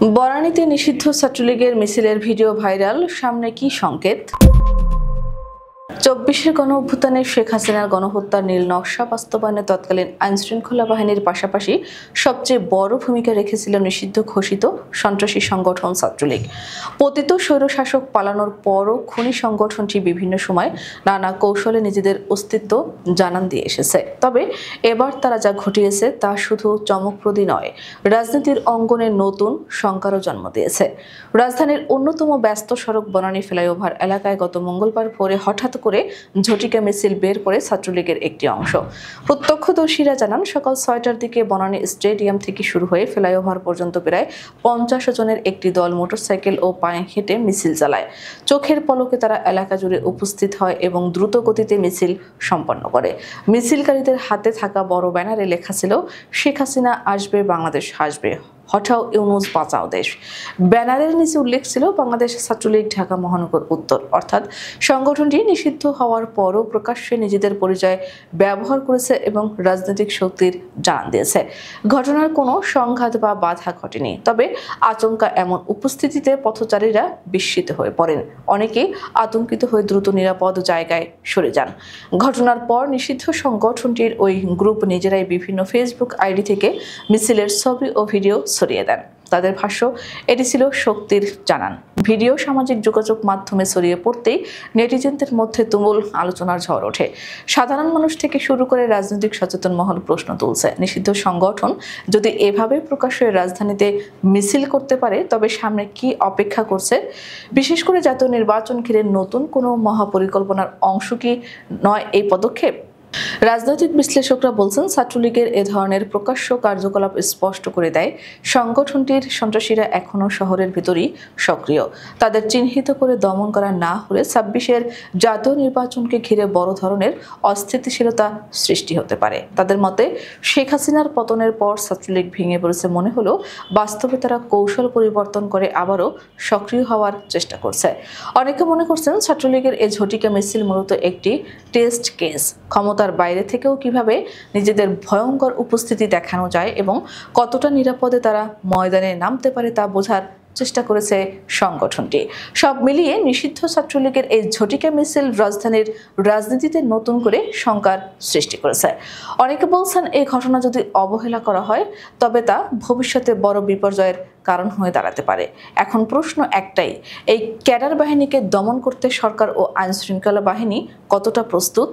বনানীতে নিষিদ্ধ ছাত্রলীগের মিছিলের ভিডিও ভাইরাল, সামনে কি সংকেত? ২৪-এর গণঅভ্যুত্থানে শেখ হাসিনার গণহত্যার নীল নকশা বাস্তবায়নে তৎকালীন আইনশৃঙ্খলা বাহিনীর পাশাপাশি সবচেয়ে বড় ভূমিকা রেখেছিল নিষিদ্ধ ঘোষিত সন্ত্রাসী সংগঠন ছাত্রলীগ। পতিত স্বৈরশাসক পালানোর পরও খুনি সংগঠনটি বিভিন্ন সময় নানা কৌশলে নিজেদের অস্তিত্ব জানান দিয়ে এসেছে। তবে এবার তারা যা ঘটিয়েছে তা শুধু চমকপ্রদই নয়, রাজনীতির অঙ্গনে নতুন শঙ্কারও জন্ম দিয়েছে। রাজধানীর অন্যতম ব্যস্ত সড়ক বনানী ফ্লাইওভার এলাকায় গত মঙ্গলবার ভোরে হঠাৎ করে ঝটিকা মিছিল বের করে ছাত্রলীগের একটি অংশ। প্রত্যক্ষদর্শীরা জানান, সকাল ৬টার দিকে বনানী স্টেডিয়াম থেকে শুরু হয়ে ফ্লাইওভার পর্যন্ত প্রায় ৫০ জনের একটি দল মোটরসাইকেল ও পায়ে হেঁটে মিছিল চালায়। চোখের পলকে তারা এলাকা জুড়ে উপস্থিত হয় এবং দ্রুত গতিতে মিছিল সম্পন্ন করে। মিছিলকারীদের হাতে থাকা বড় ব্যানারে লেখা ছিল, শেখ হাসিনা আসবে, বাংলাদেশ আসবে, হঠাও ইউনূস বাঁচাও দেশ। ব্যানারের নিচে উল্লেখ ছিল বাংলাদেশ ছাত্রলীগ, ঢাকা মহানগর উত্তর। অর্থাৎ সংগঠনটি নিষিদ্ধ হওয়ার পরও প্রকাশ্যে নিজেদের পরিচয় ব্যবহার করেছে এবং রাজনৈতিক শক্তির জানান দিয়েছে। ঘটনার কোনো সংঘাত বা বাধা ঘটেনি, তবে আচমকা এমন উপস্থিতিতে পথচারীরা বিস্মিত হয়ে পড়েন। অনেকেই আতঙ্কিত হয়ে দ্রুত নিরাপদ জায়গায় সরে যান। ঘটনার পর নিষিদ্ধ সংগঠনটির ওই গ্রুপ নিজেরাই বিভিন্ন ফেসবুক আইডি থেকে মিছিলের ছবি ও ভিডিও ছড়িয়ে দেন। তাদের ভাষ্য, এটি ছিল শক্তির জানান। ভিডিও সামাজিক যোগাযোগ মাধ্যমে ছড়িয়ে পড়তেই নেটিজেনদের মধ্যে তুমুল আলোচনার ঝড় ওঠে। সাধারণ মানুষ থেকে শুরু করে রাজনৈতিক সচেতন মহল প্রশ্ন তুলছে, নিষিদ্ধ সংগঠন যদি এভাবে প্রকাশ্যে রাজধানীতে মিছিল করতে পারে তবে সামনে কি অপেক্ষা করছে? বিশেষ করে জাতীয় নির্বাচন ঘিরে নতুন কোনো মহাপরিকল্পনার অংশ কি নয় এই পদক্ষেপ? রাজনৈতিক বিশ্লেষকরা বলছেন, ছাত্রলীগের এ ধরনের প্রকাশ্য কার্যকলাপ স্পষ্ট করে দেয় সংগঠনটির সন্ত্রাসীরা এখনও শহরের ভিতরই সক্রিয়। তাদের চিহ্নিত করে দমন করা না হলে ২৬-এর জাতীয় নির্বাচনকে ঘিরে বড় ধরনের অস্থিতিশীলতা সৃষ্টি হতে পারে। তাদের মতে, শেখ হাসিনার পতনের পর ছাত্রলীগ ভেঙে পড়েছে মনে হলেও বাস্তবে তারা কৌশল পরিবর্তন করে আবারও সক্রিয় হওয়ার চেষ্টা করছে। অনেকে মনে করছেন, ছাত্রলীগের এই ঝটিকা মিছিল মূলত একটি টেস্ট কেস। ক্ষমতার বাইরে থেকেও কিভাবে নিজেদের ভয়ঙ্কর উপস্থিতি দেখানো যায় এবং কতটা নিরাপদে তারা ময়দানে নামতে পারে তা বোঝার চেষ্টা করেছে সংগঠনটি। সব মিলিয়ে নিষিদ্ধ ছাত্রলীগের এই ঝটিকা মিছিল রাজধানীর রাজনীতিতে নতুন করে শঙ্কার সৃষ্টি করেছে। অনেকে বলছেন, এই ঘটনা যদি অবহেলা করা হয় তবে তা ভবিষ্যতে বড় বিপর্যয়ের কারণ হয়ে দাঁড়াতে পারে। এখন প্রশ্ন একটাই, এই ক্যাডার বাহিনীকে দমন করতে সরকার ও আইনশৃঙ্খলা বাহিনী কতটা প্রস্তুত?